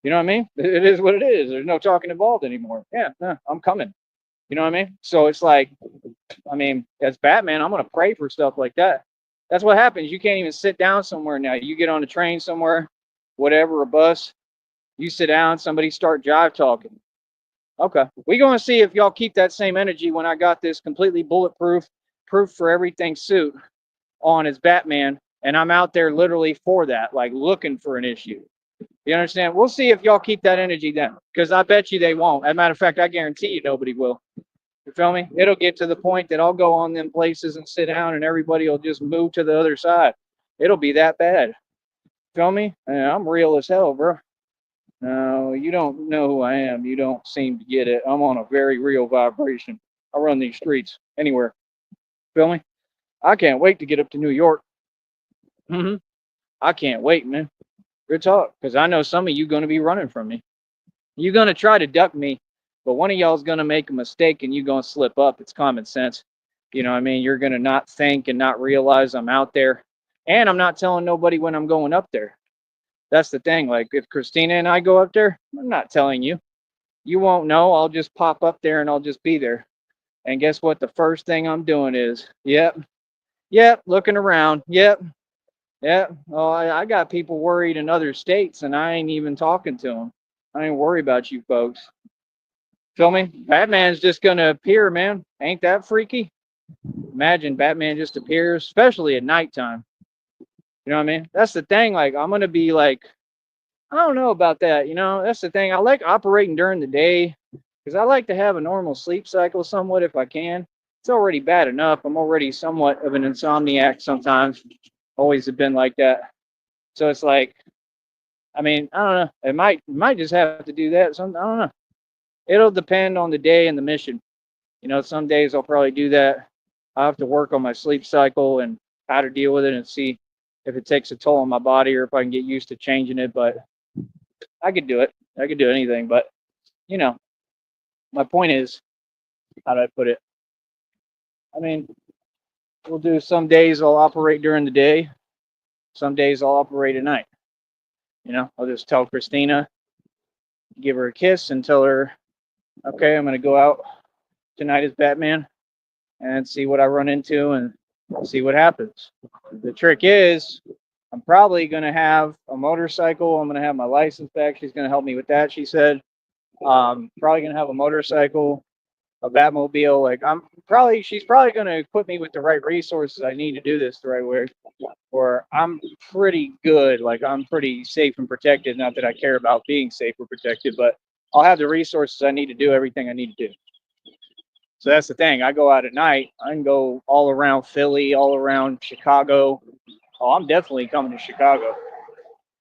You know what I mean? It is what it is. There's no talking involved anymore. Yeah, no, I'm coming. You know what I mean? So it's like, I mean, as Batman, I'm going to pray for stuff like that. That's what happens. You can't even sit down somewhere now. You get on a train somewhere, whatever, a bus, you sit down, somebody start jive talking. Okay. We're going to see if y'all keep that same energy when I got this completely bulletproof, proof for everything suit on as Batman. And I'm out there literally for that, like looking for an issue. You understand? We'll see if y'all keep that energy then, because I bet you they won't. As a matter of fact, I guarantee you nobody will. You feel me? It'll get to the point that I'll go on them places and sit down and everybody will just move to the other side. It'll be that bad. Feel me? Yeah, I'm real as hell, bro. No, you don't know who I am. You don't seem to get it. I'm on a very real vibration. I run these streets anywhere. Feel me? I can't wait to get up to New York. hmm I can't wait, man. Good talk. Because I know some of you going to be running from me. You're going to try to duck me, but one of y'all's going to make a mistake and you're going to slip up. It's common sense. You know what I mean? You're going to not think and not realize I'm out there. And I'm not telling nobody when I'm going up there. That's the thing. Like if Christina and I go up there, I'm not telling you. You won't know. I'll just pop up there and I'll just be there. And guess what? The first thing I'm doing is, yep, looking around. Yep. Oh, I got people worried in other states and I ain't even talking to them. I ain't worry about you folks. Feel me? Batman's just gonna appear, man. Ain't that freaky? Imagine Batman just appears, especially at nighttime. You know what I mean? That's the thing. Like, I'm gonna be like, I don't know about that. You know, that's the thing. I like operating during the day because I like to have a normal sleep cycle somewhat if I can. It's already bad enough. I'm already somewhat of an insomniac sometimes. Always have been like that. So it's like, I mean, I don't know. It might just have to do that. Some I don't know. It'll depend on the day and the mission. You know, some days I'll probably do that. I have to work on my sleep cycle and how to deal with it and see if it takes a toll on my body or if I can get used to changing it. But I could do it. I could do anything. But, you know, my point is, how do I put it? I mean, we'll do some days I'll operate during the day, some days I'll operate at night. You know, I'll just tell Christina, give her a kiss and tell her, okay, I'm going to go out tonight as Batman and see what I run into and see what happens. The trick is, I'm probably going to have a motorcycle. I'm going to have my license back. She's going to help me with that, she said. Probably going to have a motorcycle, a Batmobile. Like, she's probably going to equip me with the right resources I need to do this the right way. Or I'm pretty good. Like, I'm pretty safe and protected. Not that I care about being safe or protected, but I'll have the resources I need to do everything I need to do. So that's the thing. I go out at night. I can go all around Philly, all around Chicago. Oh, I'm definitely coming to Chicago.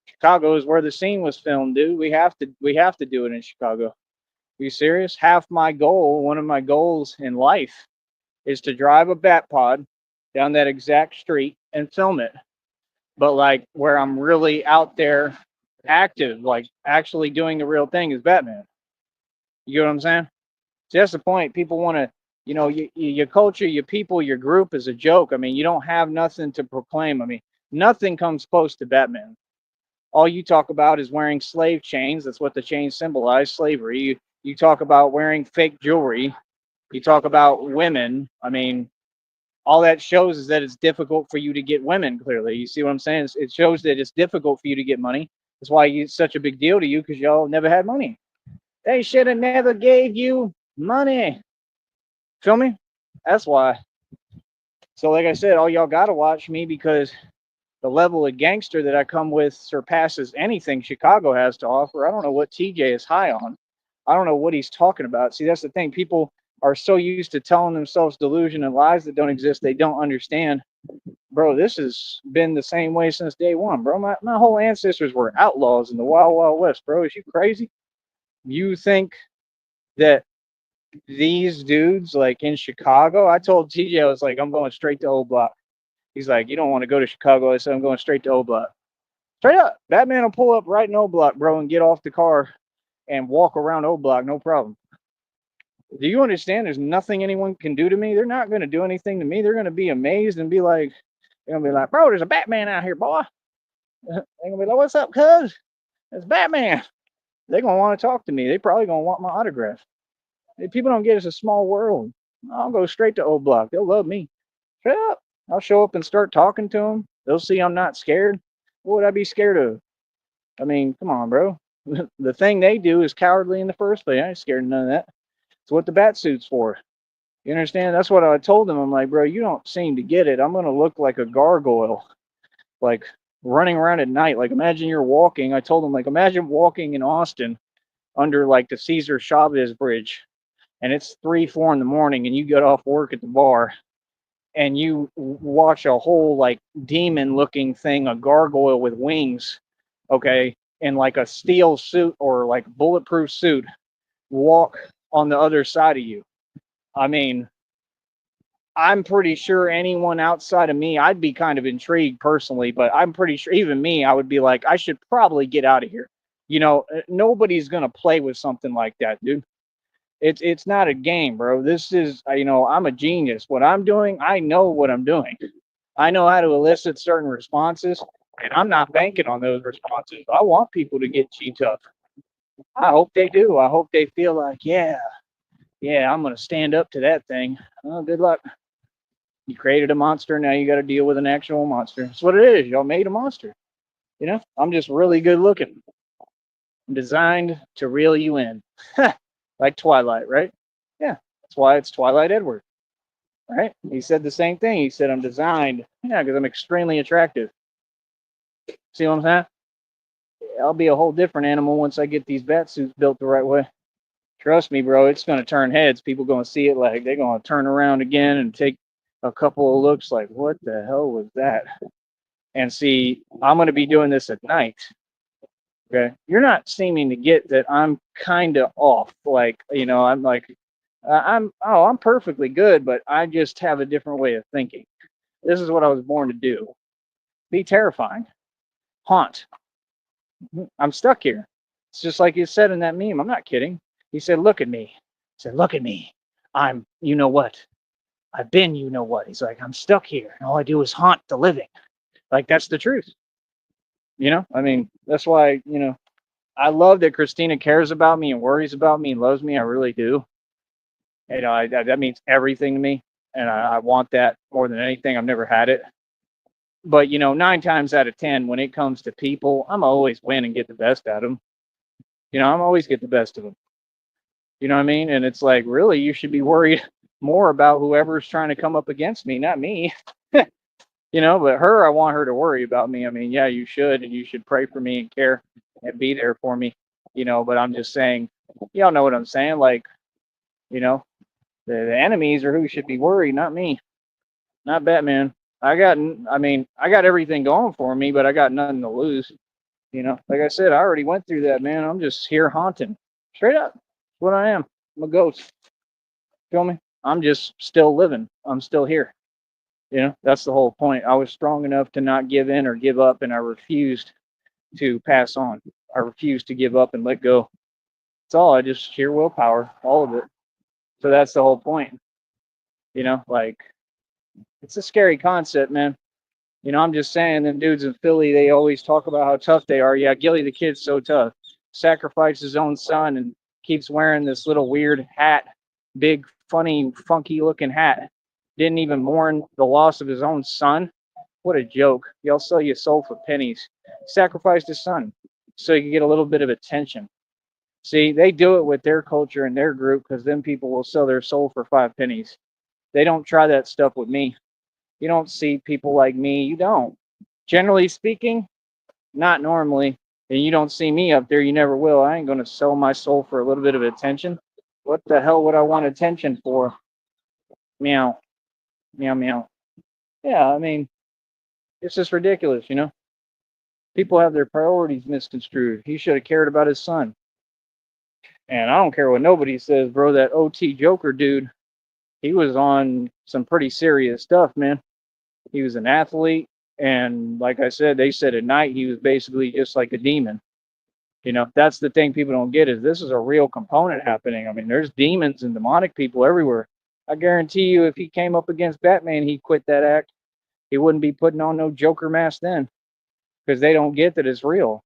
Chicago is where the scene was filmed, dude. We have to do it in Chicago. Are you serious? One of my goals in life is to drive a bat pod down that exact street and film it. But like where I'm really out there active, like actually doing the real thing is Batman. You know what I'm saying? See, that's the point. People want to, your culture, your people, your group is a joke. I mean, you don't have nothing to proclaim. I mean, nothing comes close to Batman. All you talk about is wearing slave chains. That's what the chains symbolize, slavery. You talk about wearing fake jewelry. You talk about women. I mean, all that shows is that it's difficult for you to get women, clearly. You see what I'm saying? It shows that it's difficult for you to get money. That's why it's such a big deal to you, because y'all never had money. They should have never gave you money. Feel me? That's why. So, like I said, all y'all got to watch me because the level of gangster that I come with surpasses anything Chicago has to offer. I don't know what TJ is high on. I don't know what he's talking about. See, that's the thing. People are so used to telling themselves delusion and lies that don't exist. They don't understand. Bro, this has been the same way since day one, bro. My whole ancestors were outlaws in the Wild Wild West, bro. Is you crazy? You think that these dudes, like in Chicago, I told TJ, I was like, I'm going straight to O Block. He's like, you don't want to go to Chicago. I said, I'm going straight to O Block. Straight up. Batman will pull up right in O Block, bro, and get off the car and walk around O Block, no problem. Do you understand? There's nothing anyone can do to me. They're not going to do anything to me. They're going to be amazed and be like, they're going to be like, bro, there's a Batman out here, boy. They're going to be like, what's up, cuz? It's Batman. They're going to want to talk to me. They probably going to want my autograph. If people don't get it's a small world. I'll go straight to O Block. They'll love me. Straight up. I'll show up and start talking to them. They'll see I'm not scared. What would I be scared of? I mean, come on, bro. The thing they do is cowardly in the first place. I ain't scared of none of that. It's what the bat suit's for. You understand? That's what I told them. I'm like, bro, you don't seem to get it. I'm gonna look like a gargoyle, like running around at night. Like imagine you're walking. I told them, like, imagine walking in Austin under like the Cesar Chavez Bridge, and it's 3, 4 in the morning, and you get off work at the bar, and you watch a whole like demon-looking thing, a gargoyle with wings, okay, in like a steel suit or like bulletproof suit, walk on the other side of you. I mean, I'm pretty sure anyone outside of me, I'd be kind of intrigued personally, but I'm pretty sure even me, I would be like, I should probably get out of here. Nobody's gonna play with something like that, dude. It's not a game, bro. This is, I'm a genius. What I'm doing, I know what I'm doing. I know how to elicit certain responses, and I'm not banking on those responses. I want people to get G tough. I hope they do. I hope they feel like, yeah, I'm gonna stand up to that thing. Oh, good luck. You created a monster, now you got to deal with an actual monster. That's what it is. Y'all made a monster. I'm just really good looking. I'm designed to reel you in, like Twilight, right? Yeah, that's why it's Twilight Edward, right? He said the same thing. He said I'm designed, yeah, because I'm extremely attractive. See what I'm saying? I'll be a whole different animal once I get these bat suits built the right way. Trust me, bro. It's gonna turn heads. People gonna see it like they're gonna turn around again and take a couple of looks like, what the hell was that? And see, I'm going to be doing this at night. Okay. You're not seeming to get that I'm kind of off. Like, I'm like, I'm perfectly good, but I just have a different way of thinking. This is what I was born to do. Be terrifying. Haunt. I'm stuck here. It's just like you said in that meme. I'm not kidding. He said, look at me. He said, look at me. I'm, you know what? I've been, you know what? He's like, I'm stuck here. And all I do is haunt the living. Like, that's the truth. I mean, that's why, I love that Christina cares about me and worries about me and loves me. I really do. That means everything to me. And I want that more than anything. I've never had it. But, 9 times out of 10, when it comes to people, I'm always win and get the best out of them. I'm always get the best of them. You know what I mean? And it's like, really, you should be worried more about whoever's trying to come up against me, not me. But her, I want her to worry about me. I mean, yeah, you should, and you should pray for me and care and be there for me, but I'm just saying, y'all know what I'm saying. Like, the enemies are who should be worried, not me, not Batman. I got everything going for me, but I got nothing to lose. Like I said, I already went through that, man. I'm just here haunting. Straight up. That's what I am. I'm a ghost. Feel me? I'm just still living. I'm still here. That's the whole point. I was strong enough to not give in or give up, and I refused to pass on. I refused to give up and let go. It's all. I just sheer willpower, all of it. So that's the whole point. Like, it's a scary concept, man. I'm just saying, them dudes in Philly, they always talk about how tough they are. Yeah, Gilly the kid's so tough. Sacrificed his own son and keeps wearing this little weird hat, big, funny, funky looking hat. Didn't even mourn the loss of his own son. What a joke. He'll sell your soul for pennies. Sacrificed his son so he could get a little bit of attention. See, they do it with their culture and their group because then people will sell their soul for 5 pennies. They don't try that stuff with me. You don't see people like me. You don't. Generally speaking, not normally. And you don't see me up there. You never will. I ain't going to sell my soul for a little bit of attention. What the hell would I want attention for? Meow. Meow, meow. Yeah, I mean, it's just ridiculous, People have their priorities misconstrued. He should have cared about his son. And I don't care what nobody says, bro. That OT Joker dude, he was on some pretty serious stuff, man. He was an athlete. And like I said, they said at night he was basically just like a demon. You know, that's the thing people don't get is this is a real component happening. I mean, there's demons and demonic people everywhere. I guarantee you, if he came up against Batman, he'd quit that act. He wouldn't be putting on no Joker mask then, because they don't get that it's real.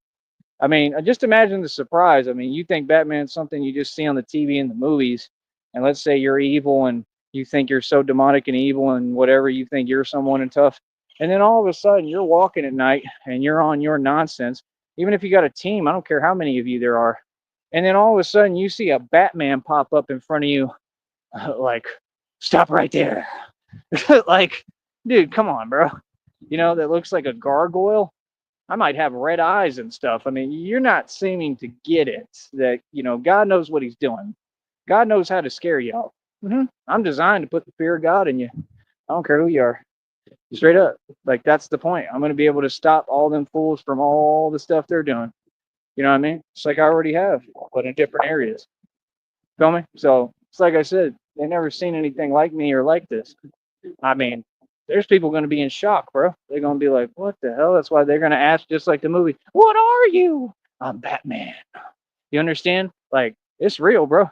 I mean, just imagine the surprise. I mean, you think Batman's something you just see on the TV and the movies, and let's say you're evil and you think you're so demonic and evil and whatever, you think you're someone and tough. And then all of a sudden you're walking at night and you're on your nonsense. Even if you got a team, I don't care how many of you there are. And then all of a sudden you see a Batman pop up in front of you, like, stop right there. Like, dude, come on, bro. You know, that looks like a gargoyle. I might have red eyes and stuff. I mean, you're not seeming to get it that, you know, God knows what he's doing. God knows how to scare y'all. I'm designed to put the fear of God in you. I don't care who you are. Straight up. Like, that's the point. I'm going to be able to stop all them fools from all the stuff they're doing. You know what I mean? It's like I already have, but in different areas. Feel me? So it's like I said, they never seen anything like me or like this. I mean, there's people going to be in shock, bro. They're going to be like, what the hell? That's why they're going to ask, just like the movie, what are you? I'm Batman. You understand? Like, it's real, bro.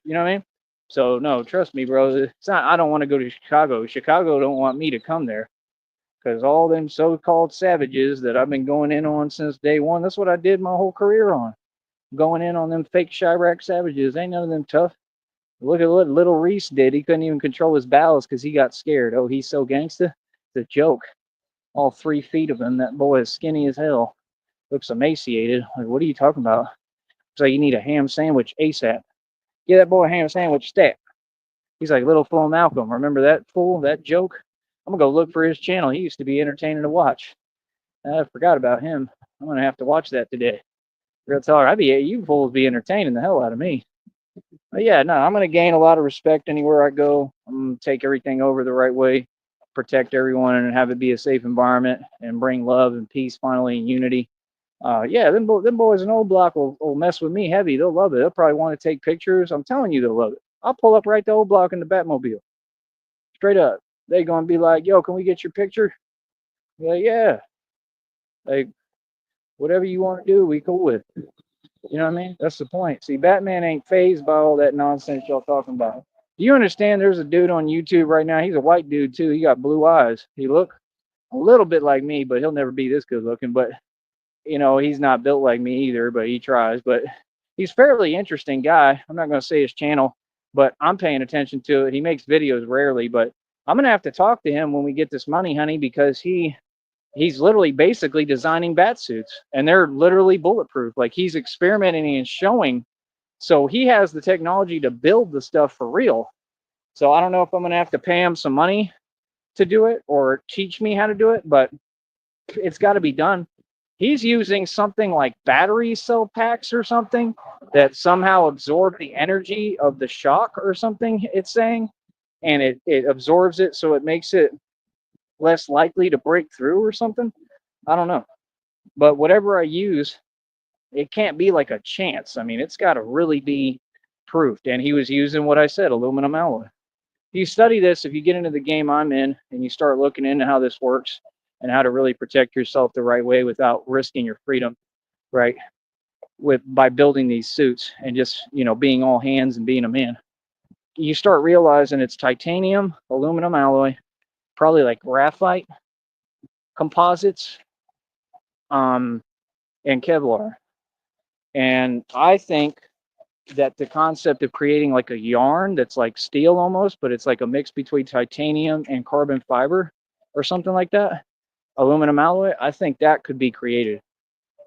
You know what I mean? So, no, trust me, bro. It's not, I don't want to go to Chicago. Chicago don't want me to come there because all them so-called savages that I've been going in on since day one, that's what I did my whole career on. Going in on them fake Chirac savages. Ain't none of them tough. Look at what little Reese did. He couldn't even control his bowels because he got scared. Oh, he's so gangsta. It's a joke. All 3 feet of him. That boy is skinny as hell. Looks emaciated. Like, what are you talking about? Looks like you need a ham sandwich ASAP. Get that boy a ham sandwich stat. He's like little fool Malcolm. Remember that fool? That joke? I'm gonna go look for his channel. He used to be entertaining to watch. I forgot about him. I'm gonna have to watch that today. Real talk. You fools be entertaining the hell out of me. But yeah, no, I'm going to gain a lot of respect anywhere I go. I'm going to take everything over the right way, protect everyone, and have it be a safe environment, and bring love and peace finally and unity. Yeah, them boys in Old Block will mess with me heavy. They'll love it. They'll probably want to take pictures. I'm telling you, they'll love it. I'll pull up right to Old Block in the Batmobile. Straight up. They going to be like, yo, can we get your picture? Be like, yeah. Like, whatever you want to do, we cool with. You know what I mean? That's the point. See, Batman ain't phased by all that nonsense y'all talking about. Do you understand there's a dude on YouTube right now? He's a white dude too. He got blue eyes. He look a little bit like me, but he'll never be this good looking. But you know, he's not built like me either, but he tries. But he's a fairly interesting guy. I'm not going to say his channel, but I'm paying attention to it. He makes videos rarely, but I'm going to have to talk to him when we get this money, honey, because he's literally basically designing bat suits, and they're literally bulletproof. Like, he's experimenting and showing. So he has the technology to build the stuff for real. So I don't know if I'm going to have to pay him some money to do it or teach me how to do it, but it's got to be done. He's using something like battery cell packs or something that somehow absorb the energy of the shock or something, it's saying, and it absorbs it, so it makes it less likely to break through or something. I don't know. But whatever I use, it can't be like a chance. I mean, it's got to really be proofed. And he was using what I said, aluminum alloy. If you study this, if you get into the game I'm in and you start looking into how this works and how to really protect yourself the right way without risking your freedom, right? By building these suits and just, you know, being all hands and being a man, you start realizing it's titanium, aluminum alloy, probably like graphite composites, and Kevlar. And I think that the concept of creating like a yarn that's like steel almost, but it's like a mix between titanium and carbon fiber or something like that, aluminum alloy, I think that could be created.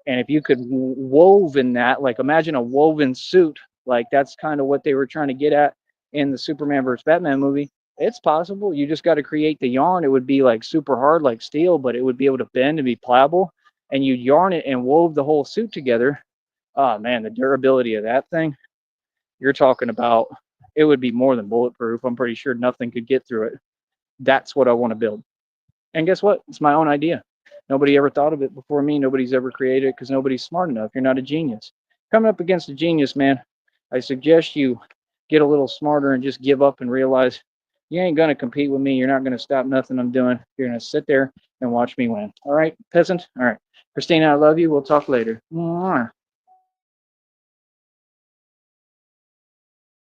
And if you could woven that, like imagine a woven suit, like that's kind of what they were trying to get at in the Superman versus Batman movie. It's possible. You just got to create the yarn. It would be like super hard, like steel, but it would be able to bend and be pliable. And you yarn it and wove the whole suit together. Oh man, the durability of that thing, you're talking about, it would be more than bulletproof. I'm pretty sure nothing could get through it. That's what I want to build. And guess what? It's my own idea. Nobody ever thought of it before me. Nobody's ever created it because nobody's smart enough. You're not a genius. Coming up against a genius, man, I suggest you get a little smarter and just give up and realize you ain't going to compete with me. You're not going to stop nothing I'm doing. You're going to sit there and watch me win. All right, peasant? All right. Christina, I love you. We'll talk later. Mwah.